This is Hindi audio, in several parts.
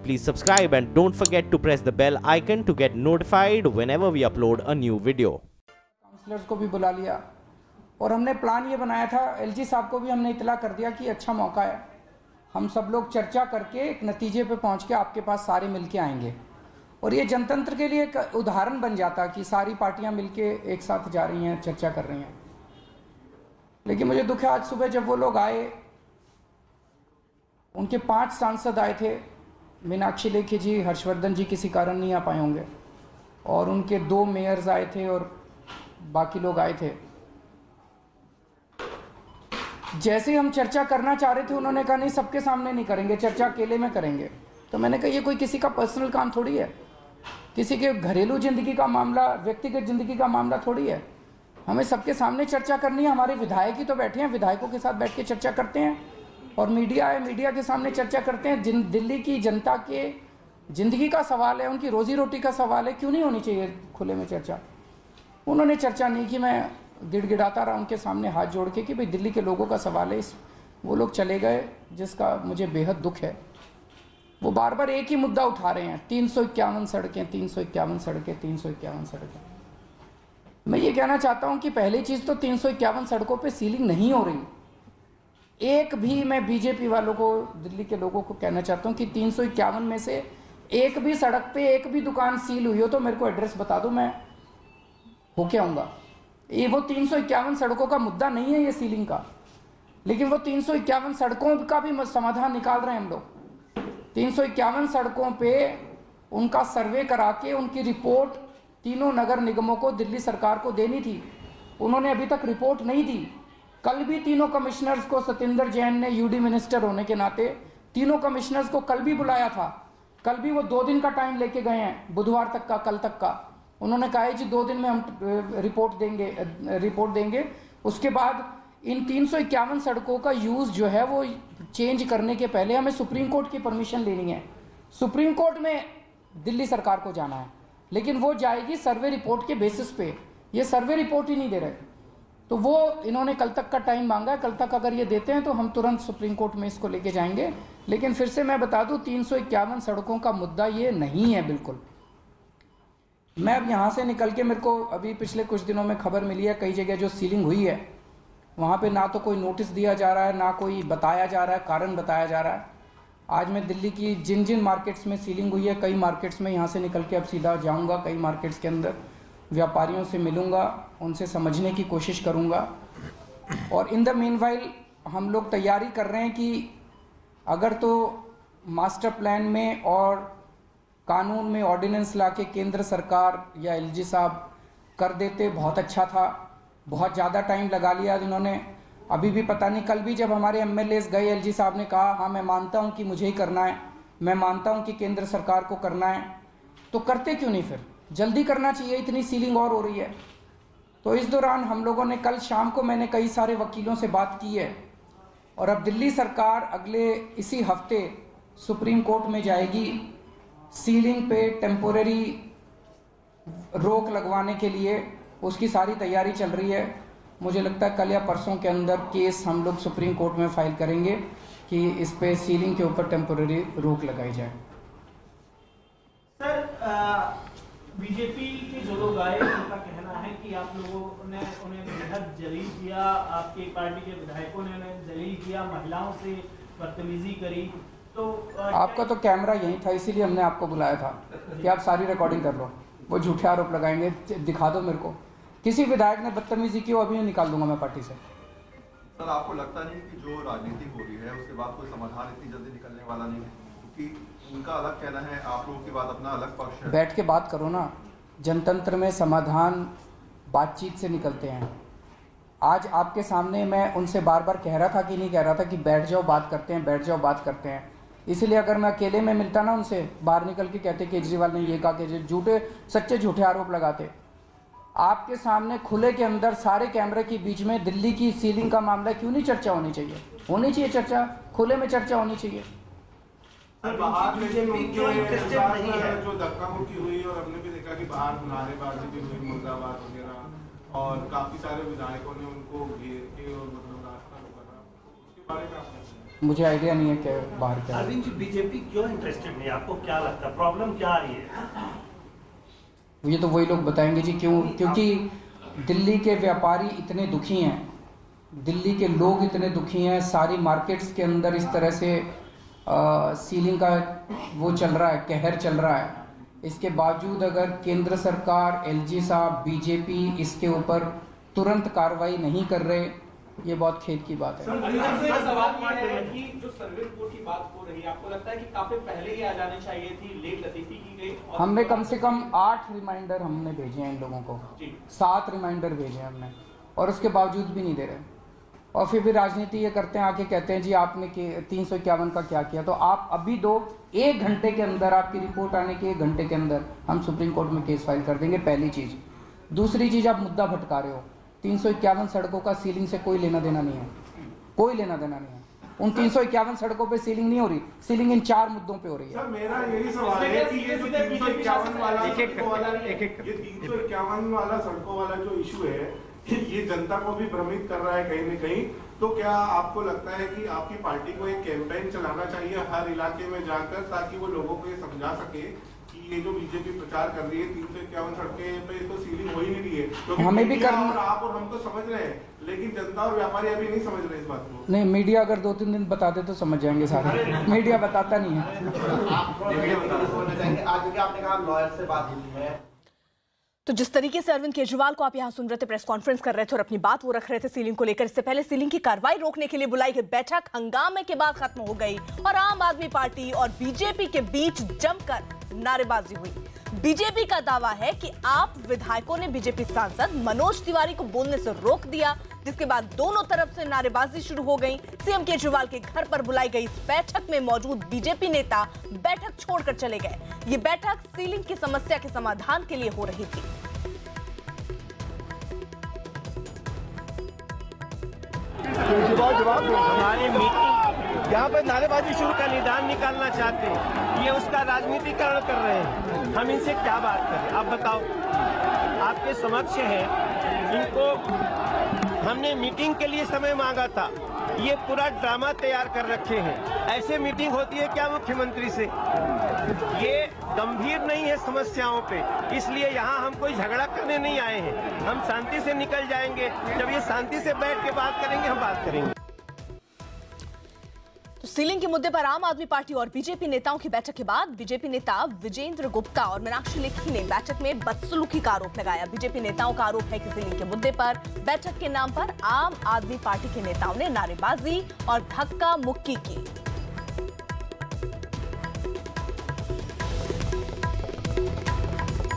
please subscribe and don't forget to press the bell icon to get notified whenever we upload a new video. Counsellors को भी बुला लिया और हमने प्लान ये बनाया था, एलजी साहब को भी हमने इतला कर दिया कि अच्छा मौका है, हम सब लोग चर्चा करके एक नतीजे पे पहुंच के आपके पास सारे मिलके आएंगे और ये जनतंत्र के लिए एक उदाहरण बन जाता कि सारी पार्टियां मिलके एक साथ जा रही हैं, चर्चा कर रही हैं। लेकिन मुझे दुख है, आज सुबह जब वो लोग आए, उनके 5 सांसद आए थे, मीनाक्षी लेखी जी, हर्षवर्धन जी किसी कारण नहीं आ पाए होंगे, और उनके 2 मेयर्स आए थे और बाकी लोग आए थे। जैसे हम चर्चा करना चाह रहे थे, उन्होंने कहा नहीं, सबके सामने नहीं करेंगे, चर्चा अकेले में करेंगे। तो मैंने कहा ये कोई किसी का पर्सनल काम थोड़ी है, किसी के घरेलू जिंदगी का मामला, व्यक्तिगत जिंदगी का मामला थोड़ी है, हमें सबके सामने चर्चा करनी है। हमारे विधायक ही तो बैठे हैं, विधायकों के साथ बैठ के चर्चा करते हैं, और मीडिया है, मीडिया के सामने चर्चा करते हैं। जिन दिल्ली की जनता के जिंदगी का सवाल है, उनकी रोजी रोटी का सवाल है, क्यों नहीं होनी चाहिए खुले में चर्चा? उन्होंने चर्चा नहीं की। मैं गिड़गिड़ाता रहा उनके सामने हाथ जोड़ के कि भाई दिल्ली के लोगों का सवाल है। वो लोग चले गए, जिसका मुझे बेहद दुख है। वो बार बार एक ही मुद्दा उठा रहे हैं, 351 सड़कें, 351 सड़कें, 351 सड़कें। मैं ये कहना चाहता हूं कि पहली चीज तो 351 सड़कों पे सीलिंग नहीं हो रही। एक भी, मैं बीजेपी वालों को, दिल्ली के लोगों को कहना चाहता हूं कि 351 में से एक भी सड़क पे एक भी दुकान सील हुई हो तो मेरे को एड्रेस बता दो, मैं होके आऊंगा। ये वो 351 सड़कों का मुद्दा नहीं है ये सीलिंग का, लेकिन वो 351 सड़कों का भी समाधान निकाल रहे हैं हम लोग। 351 सड़कों पे उनका सर्वे करा के उनकी रिपोर्ट तीनों नगर निगमों को, दिल्ली सरकार को देनी थी, उन्होंने अभी तक रिपोर्ट नहीं दी। कल भी तीनों कमिश्नर्स को सत्येंद्र जैन ने, यूडी मिनिस्टर होने के नाते, तीनों कमिश्नर्स को कल भी बुलाया था। कल भी वो 2 दिन का टाइम लेके गए हैं, बुधवार तक का, कल तक का। उन्होंने कहा है जी 2 दिन में हम रिपोर्ट देंगे। उसके बाद इन 351 सड़कों का यूज जो है वो चेंज करने के पहले हमें सुप्रीम कोर्ट की परमिशन लेनी है। सुप्रीम कोर्ट में दिल्ली सरकार को जाना है, लेकिन वो जाएगी सर्वे रिपोर्ट के बेसिस पे। ये सर्वे रिपोर्ट ही नहीं दे रहे, तो वो इन्होंने कल तक का टाइम मांगा है। कल तक अगर ये देते हैं तो हम तुरंत सुप्रीम कोर्ट में इसको लेके जाएंगे। लेकिन फिर से मैं बता दूं, 351 सड़कों का मुद्दा ये नहीं है बिल्कुल। मैं अब यहाँ से निकल के, मेरे को अभी पिछले कुछ दिनों में खबर मिली है, कई जगह जो सीलिंग हुई है वहाँ पे ना तो कोई नोटिस दिया जा रहा है, ना कोई बताया जा रहा है, कारण बताया जा रहा है। आज मैं दिल्ली की जिन जिन मार्केट्स में सीलिंग हुई है, कई मार्केट्स में यहाँ से निकल के अब सीधा जाऊँगा, कई मार्केट्स के अंदर व्यापारियों से मिलूँगा, उनसे समझने की कोशिश करूँगा। और इन द मीनवाइल हम लोग तैयारी कर रहे हैं कि अगर तो मास्टर प्लान में और कानून में ऑर्डिनेंस लाके केंद्र सरकार या एलजी साहब कर देते, बहुत अच्छा था। बहुत ज़्यादा टाइम लगा लिया इन्होंने। अभी भी पता नहीं, कल भी जब हमारे एमएलएस गए, एलजी साहब ने कहा हाँ मैं मानता हूँ कि मुझे ही करना है, मैं मानता हूँ कि केंद्र सरकार को करना है, तो करते क्यों नहीं? फिर जल्दी करना चाहिए, इतनी सीलिंग और हो रही है। तो इस दौरान हम लोगों ने, कल शाम को मैंने कई सारे वकीलों से बात की है, और अब दिल्ली सरकार अगले इसी हफ्ते सुप्रीम कोर्ट में जाएगी सीलिंग पे टेम्पोररी रोक लगवाने के लिए। उसकी सारी तैयारी चल रही है। मुझे लगता है कल या परसों के अंदर केस हम लोग सुप्रीम कोर्ट में फाइल करेंगे कि इस पे सीलिंग के ऊपर टेम्पोररी रोक लगाई जाए। सर, बीजेपी के जो लोग आए उनका कहना है कि आप लोगों ने उन्हें बेहद जलील किया, आपकी पार्टी के विधायकों ने उन्हें जलील किया, महिलाओं से बदतमीजी करी। तो आपका तो कैमरा यहीं था, इसीलिए हमने आपको बुलाया था कि आप सारी रिकॉर्डिंग कर लो। वो झूठे आरोप लगाएंगे, दिखा दो मेरे को। किसी विधायक ने बदतमीजी की हो, अभी निकाल दूंगा मैं पार्टी से। सर, आपको लगता नहीं कि जो राजनीति हो रही है उसके बाद कोई समाधान इतनी जल्दी निकलने वाला नहीं है? क्योंकि उनका अलग कहना है, आप लोगों की बात अपना अलग पक्ष है। बैठ के बात करो ना। जनतंत्र में समाधान बातचीत से निकलते हैं। आज आपके सामने मैं उनसे बार बार कह रहा था कि नहीं कह रहा था कि बैठ जाओ बात करते हैं, बैठ जाओ बात करते हैं। इसलिए अगर मैं अकेले में मिलता ना उनसे, बाहर निकल के कहते केजरीवाल ने ये कहा, कि झूठे सच्चे झूठे आरोप लगाते। आपके सामने खुले के अंदर सारे कैमरे के बीच में दिल्ली की सीलिंग का मामला क्यों नहीं चर्चा होनी चाहिए? होनी चाहिए चर्चा, खुले में चर्चा होनी चाहिए। बीजेपी क्यों इंटरेस्टेड नहीं है? जो धक्का मुक्की हुई और हमने भी देखा कि बाहर नारेबाजी भी हुई, मुर्दाबाद वगैरह, और काफी सारे विधायकों ने उनको घेर के और मतलब रास्ता रोका था, उसके बारे में आप मुझे आइडिया नहीं है क्या बाहर क्या। अरविंद जी, बीजेपी क्यों इंटरेस्टेड नहीं, आपको क्या लगता है, प्रॉब्लम क्या आ रही है? ये तो वही लोग बताएंगे जी क्यों, क्योंकि दिल्ली के व्यापारी इतने दुखी हैं, दिल्ली के लोग इतने दुखी हैं, सारी मार्केट्स के अंदर इस तरह से सीलिंग का वो चल रहा है, कहर चल रहा है। इसके बावजूद अगर केंद्र सरकार, एलजी साहब, बीजेपी इसके ऊपर तुरंत कार्रवाई नहीं कर रहे, ये बहुत खेद की बात है। सवाल ये है कि जो सर्वे रिपोर्ट की बात हो रही है, आपको लगता है कि काफी पहले ही आ जानी चाहिए थी, लेट लतीफी की गई? हमने कम से कम 8 रिमाइंडर हमने भेजे हैं इन लोगों को, 7 रिमाइंडर भेजे हमने, और उसके बावजूद भी नहीं दे रहे। और फिर भी राजनीति ये करते हैं, आके कहते हैं जी आपने 351 का क्या किया। तो आप अभी दो, 1 घंटे के अंदर, आपकी रिपोर्ट आने के 1 घंटे के अंदर हम सुप्रीम कोर्ट में केस फाइल कर देंगे, पहली चीज। दूसरी चीज, आप मुद्दा भटका रहे हो। 351 सड़कों का सीलिंग से कोई लेना देना नहीं है, कोई लेना देना नहीं है। उन 351 सड़कों पे सीलिंग नहीं हो रही, सीलिंग इन 4 मुद्दों पे हो रही है। सर मेरा यही सवाल है कि ये जो 351 वाला सड़कों वाला जो इशू है, ये जनता को भी भ्रमित कर रहा है कहीं न कहीं। तो क्या आपको लगता है कि आपकी पार्टी को एक कैंपेन चलाना चाहिए हर इलाके में जाकर, ताकि वो लोगों को ये समझा सके कि ये जो बीजेपी प्रचार कर रही है 351 सड़कें पे तो सीलिंग हो ही नहीं रही है, क्योंकि हमें भी करना, और आप और हम तो समझ रहे हैं, लेकिन जनता और व्यापारी अभी नहीं समझ रहे इस बात को। नहीं, मीडिया अगर 2-3 दिन बता दे तो समझ जाएंगे सारे, मीडिया बताता नहीं है। आज आपने कहा लॉयर से बात हुई है, तो जिस तरीके से अरविंद केजरीवाल को आप यहां सुन रहे थे, प्रेस कॉन्फ्रेंस कर रहे थे और अपनी बात वो रख रहे थे सीलिंग को लेकर, इससे पहले सीलिंग की कार्रवाई रोकने के लिए बुलाई गई बैठक हंगामे के बाद खत्म हो गई और आम आदमी पार्टी और बीजेपी के बीच जमकर नारेबाजी हुई। बीजेपी का दावा है कि आप विधायकों ने बीजेपी सांसद मनोज तिवारी को बोलने से रोक दिया, जिसके बाद दोनों तरफ से नारेबाजी शुरू हो गई। सीएम केजरीवाल के घर पर बुलाई गई इस बैठक में मौजूद बीजेपी नेता बैठक छोड़कर चले गए। ये बैठक सीलिंग की समस्या के समाधान के लिए हो रही थी। हमारी मीटिंग यहाँ पर नारेबाजी शुरू का निदान निकालना चाहते हैं, ये उसका राजनीतिकरण कर रहे हैं। हम इनसे क्या बात करें, आप बताओ, आपके समक्ष है। इनको हमने मीटिंग के लिए समय मांगा था, ये पूरा ड्रामा तैयार कर रखे हैं। ऐसे मीटिंग होती है क्या मुख्यमंत्री से? ये गंभीर नहीं है समस्याओं पे, इसलिए यहाँ हम कोई झगड़ा करने नहीं आए हैं। हम शांति से निकल जाएंगे, जब ये शांति से बैठ के बात करेंगे हम बात करेंगे। तो सीलिंग के मुद्दे पर आम आदमी पार्टी और बीजेपी नेताओं की बैठक के बाद बीजेपी नेता विजेंद्र गुप्ता और मीनाक्षी लेखी ने बैठक में बदसलूकी का आरोप लगाया। बीजेपी नेताओं का आरोप है कि सीलिंग के मुद्दे पर बैठक के नाम पर आम आदमी पार्टी के नेताओं ने नारेबाजी और धक्का मुक्की की।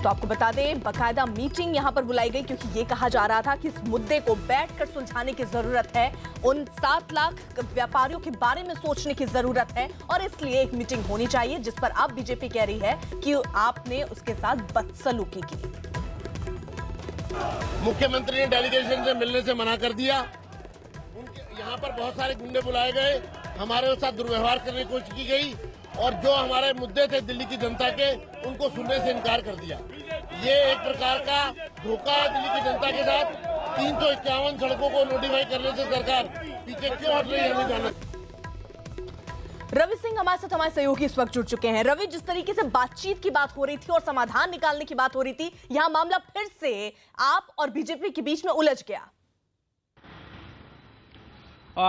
तो आपको बता दें, बकायदा मीटिंग यहां पर बुलाई गई क्योंकि ये कहा जा रहा था कि इस मुद्दे को बैठकर सुलझाने की जरूरत है। उन 7 लाख व्यापारियों के बारे में सोचने की जरूरत है और इसलिए एक मीटिंग होनी चाहिए, जिस पर अब बीजेपी कह रही है कि आपने उसके साथ बदसलूकी की। मुख्यमंत्री ने डेलीगेशन से मिलने से मना कर दिया। यहाँ पर बहुत सारे गुंडे बुलाए गए, हमारे साथ दुर्व्यवहार करने की कोशिश की गई और जो हमारे मुद्दे थे दिल्ली की जनता के, उनको सुनने से इनकार कर दिया। ये एक प्रकार का धोखा है दिल्ली की जनता के साथ। 351 सड़कों को नोटिफाई करने से सरकार पीछे क्यों हट रही है, हमें जानना। रवि सिंह हमारे साथ, हमारे सहयोगी इस वक्त जुड़ चुके हैं। रवि, जिस तरीके से बातचीत की बात हो रही थी और समाधान निकालने की बात हो रही थी, यहाँ मामला फिर से आप और बीजेपी के बीच में उलझ गया।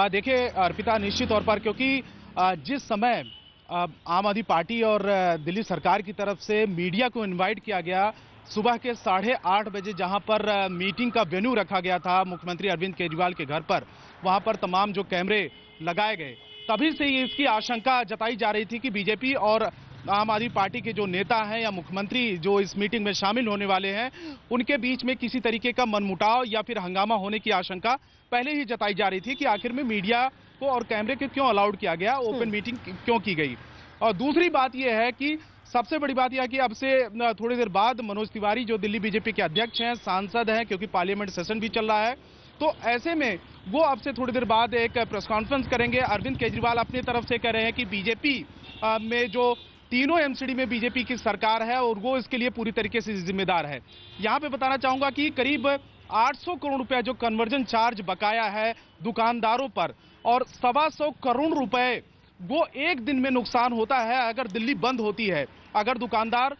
देखिए अर्पिता, निश्चित तौर पर, क्योंकि जिस समय आम आदमी पार्टी और दिल्ली सरकार की तरफ से मीडिया को इनवाइट किया गया सुबह के 8:30 बजे, जहां पर मीटिंग का वेन्यू रखा गया था मुख्यमंत्री अरविंद केजरीवाल के घर पर, वहां पर तमाम जो कैमरे लगाए गए, तभी से इसकी आशंका जताई जा रही थी कि बीजेपी और आम आदमी पार्टी के जो नेता हैं या मुख्यमंत्री जो इस मीटिंग में शामिल होने वाले हैं, उनके बीच में किसी तरीके का मनमुटाव या फिर हंगामा होने की आशंका पहले ही जताई जा रही थी कि आखिर में मीडिया को और कैमरे को क्यों अलाउड किया गया, ओपन मीटिंग क्यों की गई। और दूसरी बात यह है कि सबसे बड़ी बात यह है कि अब से थोड़ी देर बाद मनोज तिवारी जो दिल्ली बीजेपी के अध्यक्ष हैं, सांसद हैं, क्योंकि पार्लियामेंट सेशन भी चल रहा है, तो ऐसे में वो अब से थोड़ी देर बाद एक प्रेस कॉन्फ्रेंस करेंगे। अरविंद केजरीवाल अपनी तरफ से कह रहे हैं कि बीजेपी में जो तीनों एमसीडी में बीजेपी की सरकार है और वो इसके लिए पूरी तरीके से जिम्मेदार है। यहाँ पे बताना चाहूंगा कि करीब 800 करोड़ रुपए जो कन्वर्जन चार्ज बकाया है दुकानदारों पर, और 125 करोड़ रुपए वो एक दिन में नुकसान होता है अगर दिल्ली बंद होती है। अगर दुकानदार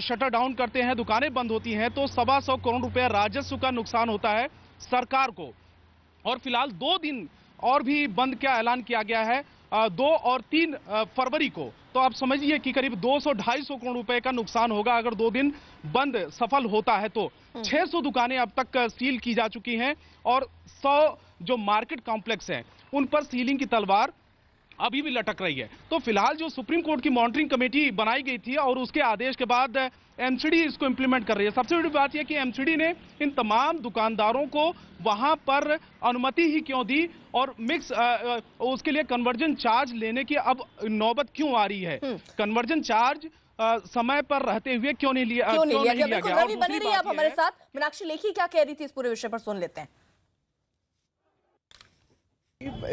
शटर डाउन करते हैं, दुकानें बंद होती हैं, तो 125 करोड़ रुपए राजस्व का नुकसान होता है सरकार को। और फिलहाल 2 दिन और भी बंद का ऐलान किया गया है, 2 और 3 फरवरी को। तो आप समझिए कि करीब 200-250 करोड़ रुपए का नुकसान होगा अगर 2 दिन बंद सफल होता है तो। 600 दुकानें अब तक सील की जा चुकी हैं और 100 जो मार्केट कॉम्प्लेक्स हैं उन पर सीलिंग की तलवार अभी भी लटक रही है। तो फिलहाल जो सुप्रीम कोर्ट की मॉनिटरिंग कमेटी बनाई गई थी और उसके आदेश के बाद एमसीडी इसको इंप्लीमेंट कर रही है। सबसे बड़ी बात यह कि एमसीडी ने इन तमाम दुकानदारों को वहां पर अनुमति ही क्यों दी और मिक्स उसके लिए कन्वर्जन चार्ज लेने की अब नौबत क्यों आ रही है? कन्वर्जन चार्ज समय पर रहते हुए क्यों नहीं लिया गया? रवि बनी रही आप हमारे साथ। मीनाक्षी लेखी क्या कह रही थी इस पूरे विषय पर, सुन लेते हैं।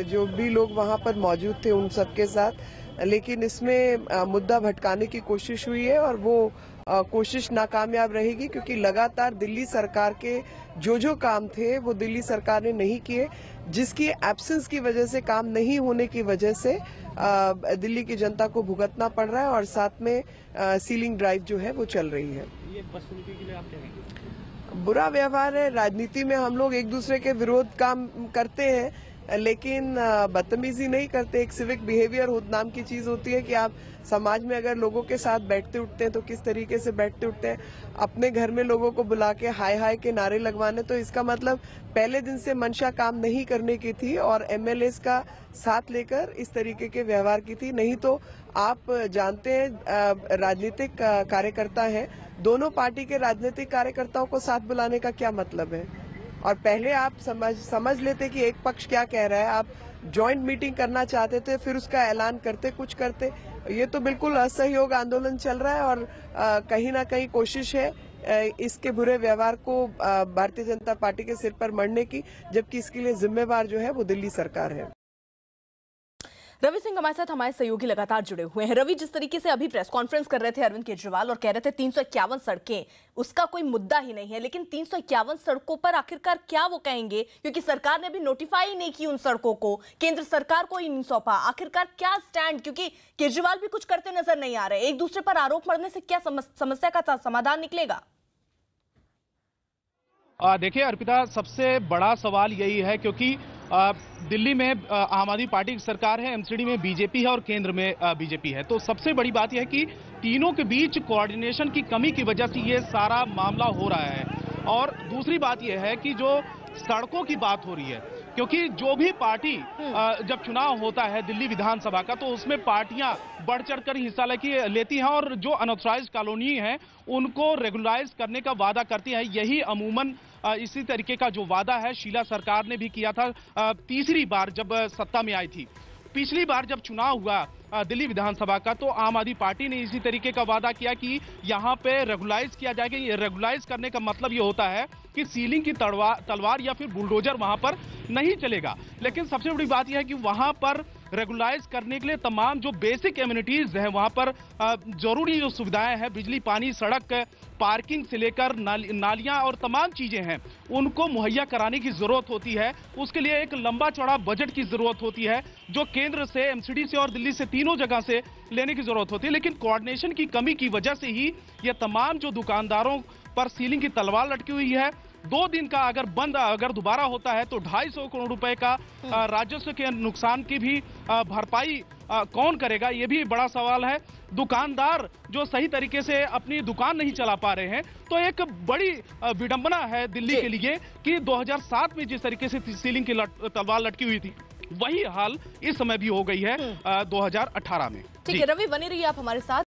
जो भी लोग वहां पर मौजूद थे उन सबके साथ, लेकिन इसमें मुद्दा भटकाने की कोशिश हुई है और वो कोशिश नाकामयाब रहेगी, क्योंकि लगातार दिल्ली सरकार के जो काम थे वो दिल्ली सरकार ने नहीं किए, जिसकी एब्सेंस की वजह से, काम नहीं होने की वजह से दिल्ली की जनता को भुगतना पड़ रहा है और साथ में सीलिंग ड्राइव जो है वो चल रही है। ये बदसलूकी के लिए आप क्या कहेंगे? बुरा व्यवहार है। राजनीति में हम लोग एक दूसरे के विरोध काम करते हैं लेकिन बदतमीजी नहीं करते। एक सिविक बिहेवियर नाम की चीज होती है कि आप समाज में अगर लोगों के साथ बैठते उठते हैं तो किस तरीके से बैठते उठते हैं। अपने घर में लोगों को बुला के हाय हाय के नारे लगवाने, तो इसका मतलब पहले दिन से मंशा काम नहीं करने की थी और एमएलएस का साथ लेकर इस तरीके के व्यवहार की थी। नहीं तो आप जानते हैं राजनीतिक कार्यकर्ता हैं, दोनों पार्टी के राजनीतिक कार्यकर्ताओं को साथ बुलाने का क्या मतलब है? और पहले आप समझ लेते कि एक पक्ष क्या कह रहा है, आप जॉइंट मीटिंग करना चाहते थे, फिर उसका ऐलान करते, कुछ करते। ये तो बिल्कुल असहयोग आंदोलन चल रहा है और कहीं ना कहीं कोशिश है इसके बुरे व्यवहार को भारतीय जनता पार्टी के सिर पर मढ़ने की, जबकि इसके लिए जिम्मेवार जो है वो दिल्ली सरकार है। रवि सिंह हमारे साथ, हमारे सहयोगी लगातार जुड़े हुए हैं। रवि, जिस तरीके से अभी प्रेस कॉन्फ्रेंस कर रहे थे अरविंद केजरीवाल और कह रहे थे 351 सड़कें उसका कोई मुद्दा ही नहीं है, लेकिन 351 सड़कों पर आखिरकार क्या वो कहेंगे, क्योंकि सरकार ने अभी नोटिफाई नहीं की उन सड़कों को, केंद्र सरकार को ही नहीं सौंपा। आखिरकार क्या स्टैंड, क्योंकि केजरीवाल भी कुछ करते नजर नहीं आ रहे। एक दूसरे पर आरोप मढ़ने से क्या समस्या का समाधान निकलेगा? देखिए अर्पिता, सबसे बड़ा सवाल यही है क्योंकि दिल्ली में आम आदमी पार्टी की सरकार है, एमसीडी में बीजेपी है और केंद्र में बीजेपी है। तो सबसे बड़ी बात यह है कि तीनों के बीच कोऑर्डिनेशन की कमी की वजह से ये सारा मामला हो रहा है। और दूसरी बात यह है कि जो सड़कों की बात हो रही है, क्योंकि जो भी पार्टी जब चुनाव होता है दिल्ली विधानसभा का, तो उसमें पार्टियां बढ़ चढ़कर हिस्सा लेती हैं और जो अनऑथराइज्ड कॉलोनी है उनको रेगुलराइज करने का वादा करती है। यही अमूमन इसी तरीके का जो वादा है शीला सरकार ने भी किया था तीसरी बार जब सत्ता में आई थी। पिछली बार जब चुनाव हुआ दिल्ली विधानसभा का, तो आम आदमी पार्टी ने इसी तरीके का वादा किया कि यहाँ पे रेगुलाइज किया जाएगा। ये रेगुलाइज करने का मतलब ये होता है कि सीलिंग की तलवार या फिर बुलडोजर वहां पर नहीं चलेगा। लेकिन सबसे बड़ी बात यह है कि वहां पर रेगुलाइज करने के लिए तमाम जो बेसिक एम्यूनिटीज है, वहां पर जरूरी जो सुविधाएं हैं, बिजली, पानी, सड़क, पार्किंग से लेकर नालियां और तमाम चीजें हैं, उनको मुहैया कराने की जरूरत होती है। उसके लिए एक लंबा चौड़ा बजट की जरूरत होती है, जो केंद्र से, एमसीडी से और दिल्ली से, तीनों जगह से लेने की जरूरत होती है। लेकिन कोऑर्डिनेशन की कमी की वजह से ही ये तमाम जो दुकानदारों पर सीलिंग की तलवार लटकी हुई है। 2 दिन का अगर बंद अगर दोबारा होता है तो 250 करोड़ रुपए का राजस्व के नुकसान की भी भरपाई कौन करेगा, ये भी बड़ा सवाल है। दुकानदार जो सही तरीके से अपनी दुकान नहीं चला पा रहे हैं, तो एक बड़ी विडंबना है दिल्ली के लिए कि 2007 में जिस तरीके से सीलिंग की तलवार लटकी हुई थी, वही हाल इस समय भी हो गई है 2018 में। ठीक है रवि, बने रहिए आप हमारे साथ।